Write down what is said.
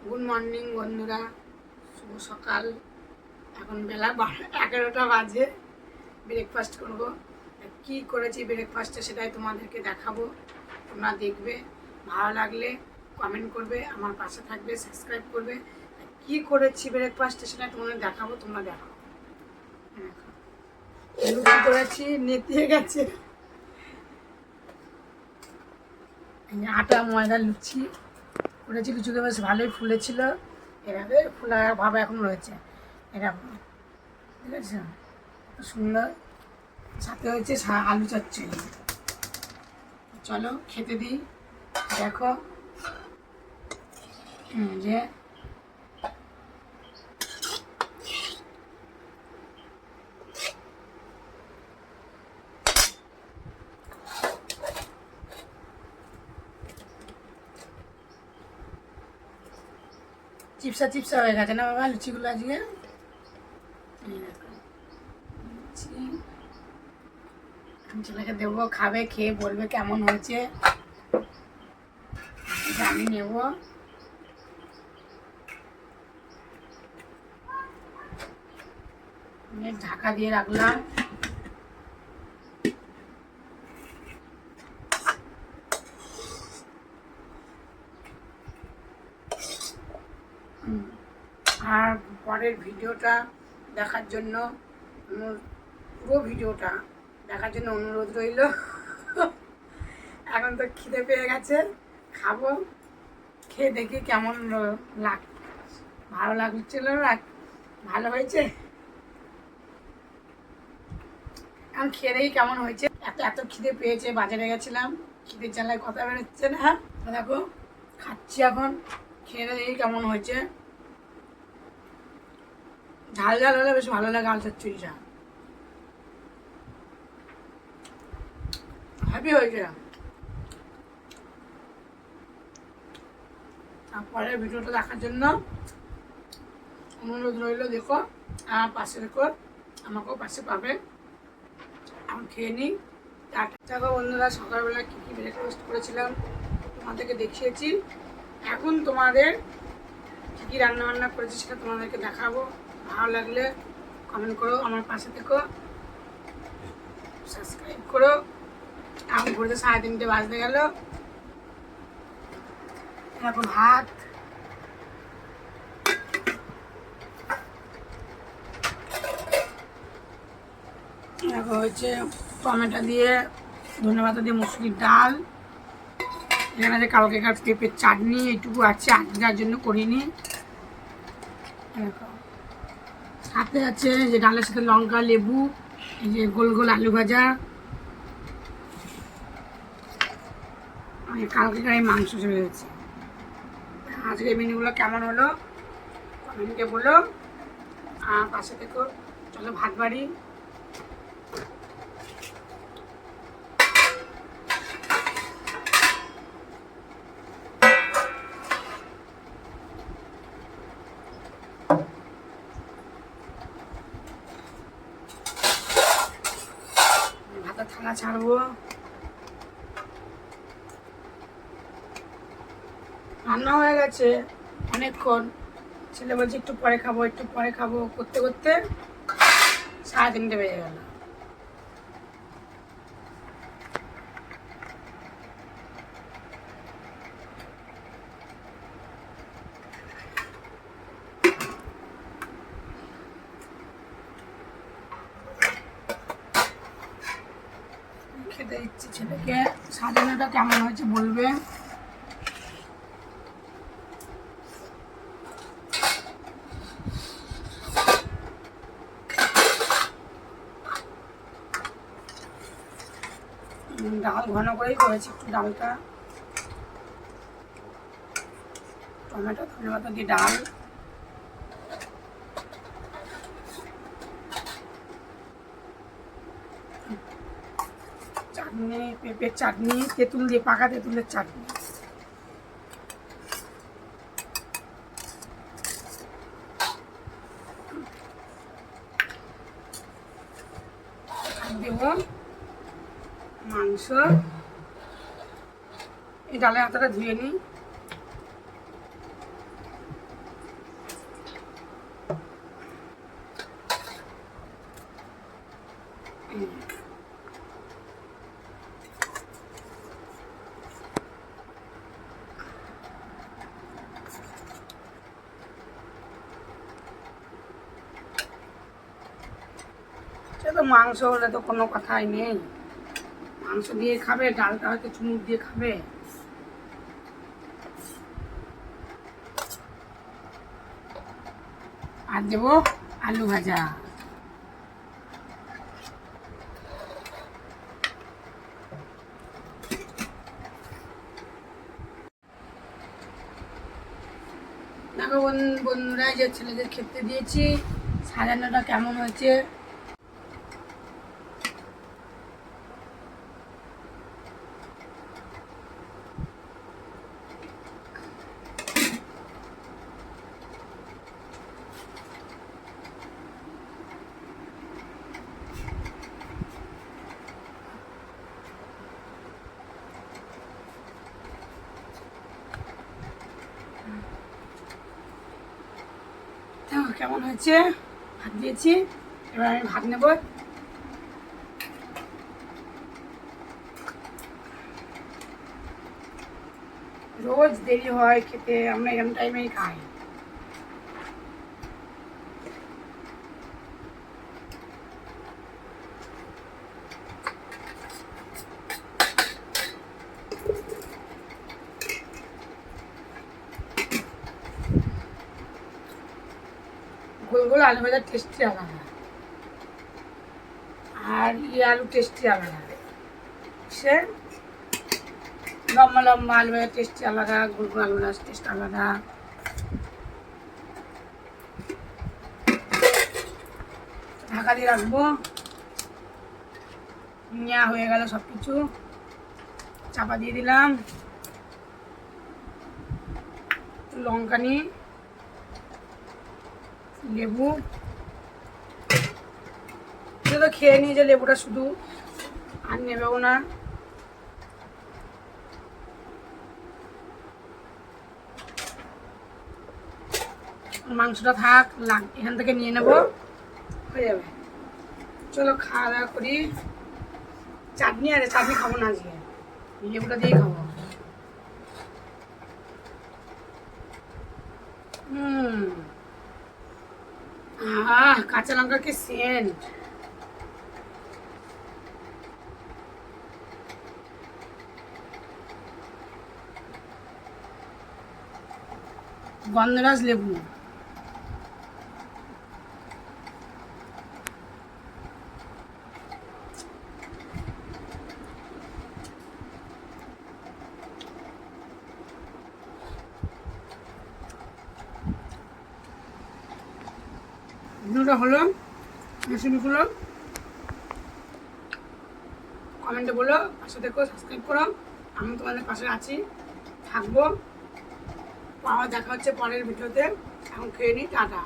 Good morning বন্ধুরা, শুভ সকাল। এখন বেলা 11টা বাজে। ব্রেকফাস্ট করব। কি করেছি ব্রেকফাস্টে সেটাই তোমাদেরকে দেখাবো। তোমরা দেখবে, ভালো লাগলে কমেন্ট করবে, আমার পাশে থাকবে, সাবস্ক্রাইব করবে। কি করেছি ব্রেকফাস্টে সেটা তোমাদের দেখাবো, তোমরা দেখো। লুচি করেছি, নেতিয়ে গেছে। আটা ময়দা লুচি করেছি। লুচিগুলো বেশ ভালোই ফুলেছিল, এভাবে ফোলা ভাবে এখন রয়েছে এরকম, ঠিক আছে, সুন্দর। সাথে হয়েছে আলু চচ্চড়ি। চলো খেতে দিই। দেখো যে চিপসা চিপসা হয়ে গেছে না বাবা লুচিগুলো আজকে। আমি ছেলেকে দেবো, খাবে, খেয়ে বলবে কেমন হয়েছে। আমি নেব। ঢাকা দিয়ে রাখলাম। আর পরের ভিডিওটা দেখার জন্য, পুরো ভিডিওটা দেখার জন্য অনুরোধ রইল। এখন তো খিদে পেয়ে গেছে, খাবো। খেয়ে দেখি কেমন ভালো লাগছিল, ভালো হয়েছে। এখন খেয়ে দেখি কেমন হয়েছে। এত এত খিদে পেয়েছে, বাজারে গেছিলাম, খিদের জ্বালায় কথা বেরোচ্ছে না। দেখো খাচ্ছি এখন, খেয়ে দেখি কেমন হয়েছে। ঝাল ঝাল হলে বেশ ভালো লাগে আলু চচ্চড়িটা, হ্যাপি হয়েছে। তারপরে ভিডিওটা দেখার জন্য অনুরোধ রইল। দেখো আমার পাশে দেখো, আমাকেও পাশে পাবে। এখন খেয়ে নিই। দেখো বন্ধুরা, সকালবেলা কী কী ব্রেকফাস্ট করেছিলাম তোমাদেরকে দেখিয়েছি। এখন তোমাদের কী কী রান্নাবান্না করেছি সেটা তোমাদেরকে দেখাবো। ভালো লাগলে কমেন্ট করো, আমার পাশে থেকো, সাবস্ক্রাইব করো। এখন ঘুরতে 3:30 বাজতে গেল। এখন ভাত, এখন হচ্ছে টমেটো দিয়ে, ধনেপাতা দিয়ে মুসুরির ডাল। এখানে আছে কালকে পেঁপের চাটনি, এইটুকু আছে, আজকের জন্য করিনি। সাথে আছে যে ডালের সাথে লঙ্কা, লেবু, এই যে গোল গোল আলু ভাজা। কালকেকার এই মাংস চলে গেছে। আজকের মেনুগুলো কেমন হলো কমেন্টে বলো, আর পাশে থেকো। চলো ভাত বাড়ি। ভাতের থালা ছাড়বো। রান্না হয়ে গেছে অনেকক্ষণ। ছেলে বলছে একটু পরে খাবো, একটু পরে খাবো, করতে করতে 3:30 বেজে গেল। খেতে দিচ্ছি ছেলেকে। সাজানোটা কেমন হয়েছে বলবে। ডাল ঘন করেই করেছি, একটু ডালটা টমেটো ধনেপাতা দিয়ে ডাল। চাটনি, পেঁপের চাটনি, তেঁতুল দিয়ে, পাকা তেঁতুলের চাটনি। দেব মাংস। এই ডালের হাতাটা ধুয়ে নিই। সে তো মাংস হলে তো কোনো কথাই নেই, মাংস দিয়ে খাবে, ডালটা হয়তো চুমুক দিয়ে খাবে। আর দেবো আলু ভাজা। দেখো বন্ধুরা, যে ছেলেদের খেতে দিয়েছি, সাজানোটা কেমন হয়েছে। কেমন হয়েছে, ভাত দিয়েছি, এবার আমি ভাত নেব। রোজ দেরি হয় খেতে, আমরা এরকম টাইমেই খাই। গোল গোল আলু ভাজার টেস্টি আলাদা, আর আলু টেস্টি আলাদা। সে লম্বা লম্বা আলু ভাজার টেস্টি আলাদা, গোল গোল আলু ভাজার টেস্ট আলাদা। ঢাকা দিয়ে রাখবো। নেওয়া হয়ে গেল সব কিছু, চাপা দিয়ে দিলাম। লঙ্কা নিয়ে লেবু, এটা তো খেয়ে নিয়ে যে লেবুটা শুধু, আর নেবেও না। মাংসটা থাক, এখান থেকে নিয়ে নেব, হয়ে যাবে। চলো খাওয়া দাওয়া করি। চাটনি আছে, চাটনি খাবো না আজকে, লেবুটা দিয়েই খাবো। কাঁচা লঙ্কার কি সেন্ট! গন্ধরাজ লেবু। ভিডিওটা হলো, রেসিপিগুলো কমেন্টে বলো, পাশে দেখো, সাবস্ক্রাইব করো। আমি তোমাদের পাশে আছি, থাকবো। আবার দেখা হচ্ছে পরের ভিডিওতে। এখন খেয়ে নিই, টাটা।